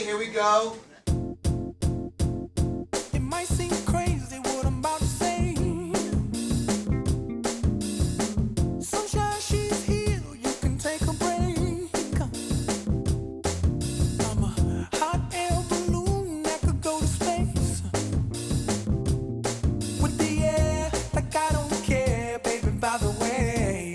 here we go. It might seem crazy what I'm about to say. Sunshine, she's here, you can take a break. I'm a hot air balloon that could go to space. With the air, like I don't care, baby, by the way.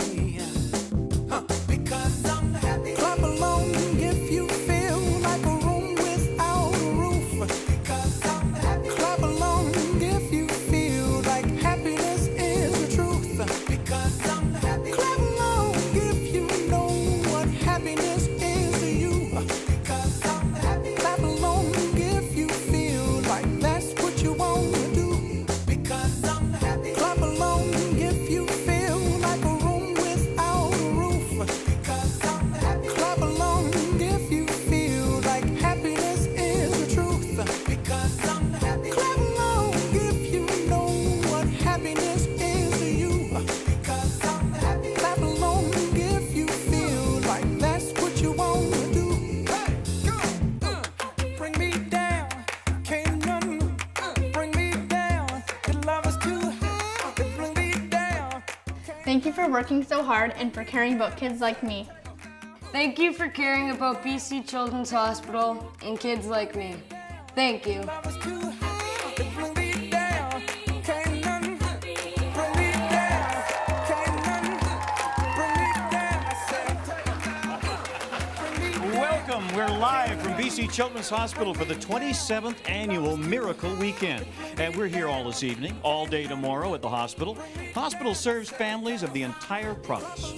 Because I'm happy. Clap along if you feel like a room without a roof. Because I'm happy. Clap along if you feel like happiness is the truth. Because I'm happy. Clap along if you know what happiness is to you. Because I'm happy. Clap along if you feel like that's what you want to do. Because I'm happy. Clap along if you feel like a room without a roof. Because I'm happy. Clap along if you feel like happiness is the truth. Because I'm happy. Clap along if you know what happiness is to you. Because I'm happy. Clap along if you feel like that's what you want to do. Hey, go. Bring me down, can't none bring me down. Your love is too high, to bring me down. Thank you for working so hard and for caring about kids like me. Thank you for caring about BC Children's Hospital and kids like me. Thank you. Love is too high, to bring me down. Can't none bring me down. Can't none bring me down. I said, bring me down. Welcome. We're live from BC Children's Hospital for the 27th Annual Miracle Weekend. And we're here all this evening, all day tomorrow at the hospital. Hospital serves families of the entire province.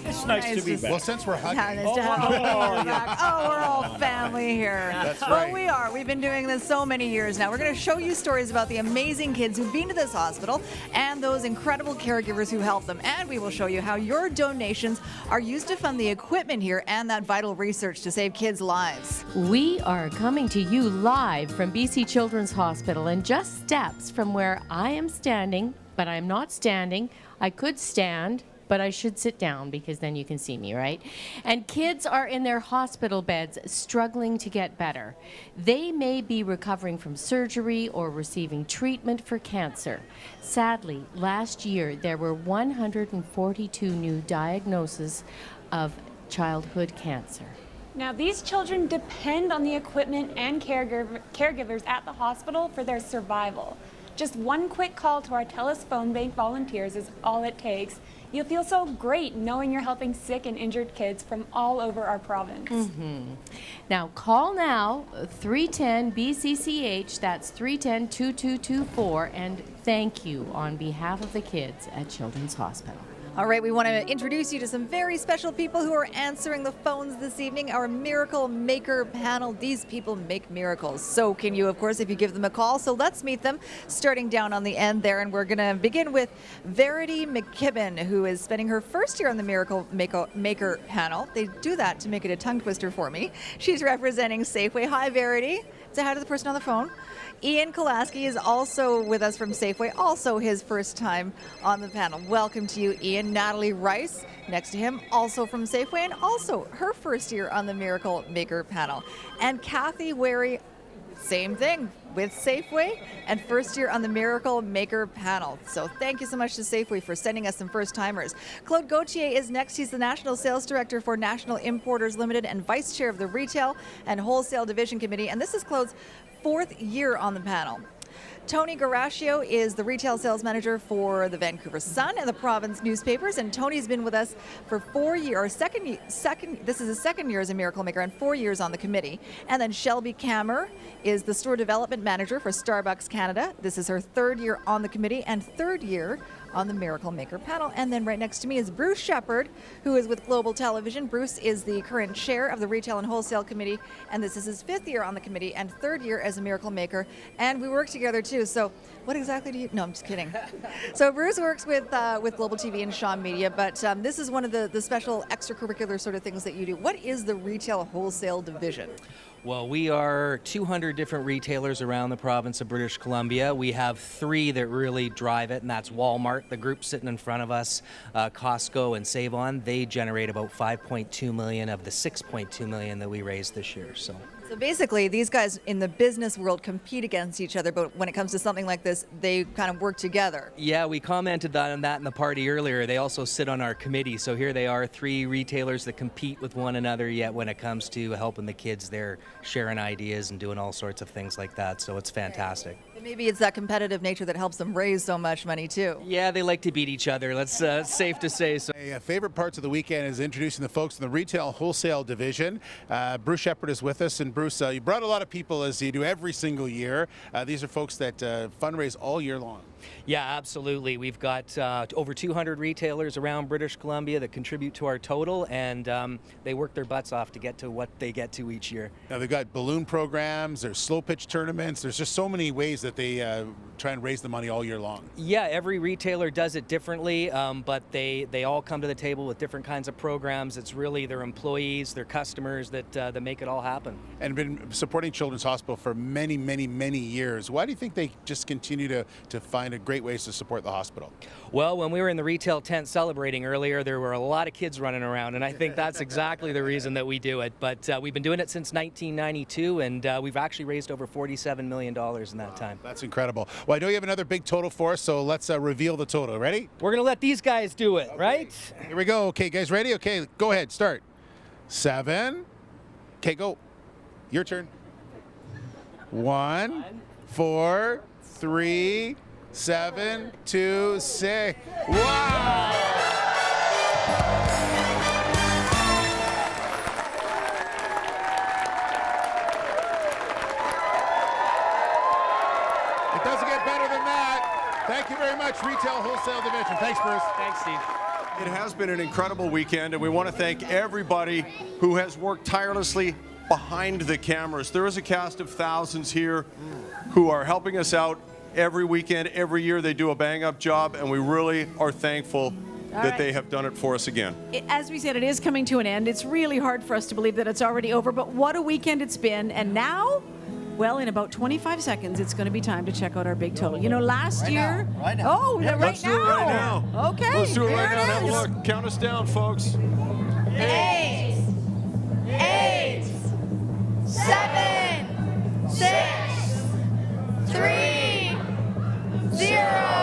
It's nice to be back. Well, since we're hugging, Yeah, nice to have you back. Oh, we're all family here. That's Well, right. we are. We've been doing this so many years now. We're going to show you stories about the amazing kids who've been to this hospital and those incredible caregivers who help them. And we will show you how your donations are used to fund the equipment here and that vital research to save kids' lives. We are coming to you live from BC Children's Hospital and just steps from where I am standing, but I'm not standing. I could stand, but I should sit down because then you can see me, right? And kids are in their hospital beds struggling to get better. They may be recovering from surgery or receiving treatment for cancer. Sadly, last year there were 142 new diagnoses of childhood cancer. Now, these children depend on the equipment and caregivers at the hospital for their survival. Just one quick call to our TELUS Phone Bank volunteers is all it takes. You'll feel so great knowing you're helping sick and injured kids from all over our province. Now, call now, 310-BCCH, that's 310-2224, and thank you on behalf of the kids at Children's Hospital. All right, we want to introduce you to some very special people who are answering the phones this evening, our Miracle Maker panel. These people make miracles. So can you, of course, if you give them a call. So let's meet them, starting down on the end there. And we're going to begin with Verity McKibben, who is spending her first year on the Miracle Maker panel. They do that to make it a tongue twister for me. She's representing Safeway. Hi, Verity. Say hi to the person on the phone. Ian Kolaski is also with us from Safeway, also his first time on the panel. Welcome to you, Ian. Natalie Rice, next to him, also from Safeway, and also her first year on the Miracle Maker panel. And Kathy Wary, same thing, with Safeway, and first year on the Miracle Maker panel. So thank you so much to Safeway for sending us some first-timers. Claude Gauthier is next. He's the National Sales Director for National Importers Limited and Vice Chair of the Retail and Wholesale Division Committee, and this is Claude's fourth year on the panel. Tony Garaccio is the retail sales manager for the Vancouver Sun and the province newspapers, and Tony's been with us for 4 years, this is his second year as a Miracle Maker and 4 years on the committee. And then Shelby Kammer is the store development manager for Starbucks Canada. This is her third year on the committee and third year on the Miracle Maker panel. And then right next to me is Bruce Shepard, who is with Global Television. Bruce is the current chair of the Retail and Wholesale Committee, and this is his fifth year on the committee and third year as a Miracle Maker. And we work together too. So what exactly do you, no, I'm just kidding. So Bruce works with Global TV and Shaw Media, but this is one of the special extracurricular sort of things that you do. What is the Retail Wholesale Division? Well, we are 200 different retailers around the province of British Columbia. We have 3 that really drive it, and that's Walmart, the group sitting in front of us, Costco and Save-On. They generate about 5.2 million of the 6.2 million that we raised this year. So basically, these guys in the business world compete against each other, but when it comes to something like this, they kind of work together. yeah, we commented on that in the party earlier. They also sit on our committee. So here they are, 3 retailers that compete with one another, yet when it comes to helping the kids, they're sharing ideas and doing all sorts of things like that. So it's fantastic. And maybe it's that competitive nature that helps them raise so much money too. Yeah, they like to beat each other. That's safe to say. So. Favorite parts of the weekend is introducing the folks in the retail wholesale division. Bruce Shepard is with us, and Bruce, you brought a lot of people as you do every single year. These are folks that fundraise all year long. Yeah, absolutely. We've got over 200 retailers around British Columbia that contribute to our total, and they work their butts off to get to what they get to each year. Now they've got balloon programs, there's slow pitch tournaments, there's just so many ways that they try and raise the money all year long. Yeah, every retailer does it differently, but they all come to the table with different kinds of programs. It's really their employees, their customers that make it all happen. And been supporting Children's Hospital for many, many, many years. Why do you think they just continue to find great ways to support the hospital? Well, when we were in the retail tent celebrating earlier, there were a lot of kids running around, and I think that's exactly the reason that we do it. But we've been doing it since 1992, and we've actually raised over $47 million in that time. That's incredible. Well, I know you have another big total for us, so let's reveal the total. Ready? We're going to let these guys do it, right? Here we go. Okay, guys, ready? Okay, go ahead. Start. 7. Okay, go. Your turn. 1, 4, 3, 7, 2, 6. Wow! It doesn't get better than that. Thank you very much, Retail Wholesale Division. Thanks, Bruce. Thanks, Steve. It has been an incredible weekend, and we want to thank everybody who has worked tirelessly behind the cameras. There is a cast of thousands here who are helping us out every weekend, every year. They do a bang-up job, and we really are thankful that they have done it for us again. As we said, it is coming to an end. It's really hard for us to believe that it's already over, but what a weekend it's been. And now, well, in about 25 seconds, it's going to be time to check out our big total. You know, last year... Right now. Oh, Yeah, right let's do it right now. Okay. Let's do it here right now. it Have a is. look. Count us down, folks. 8, 7, 6, 3, 0.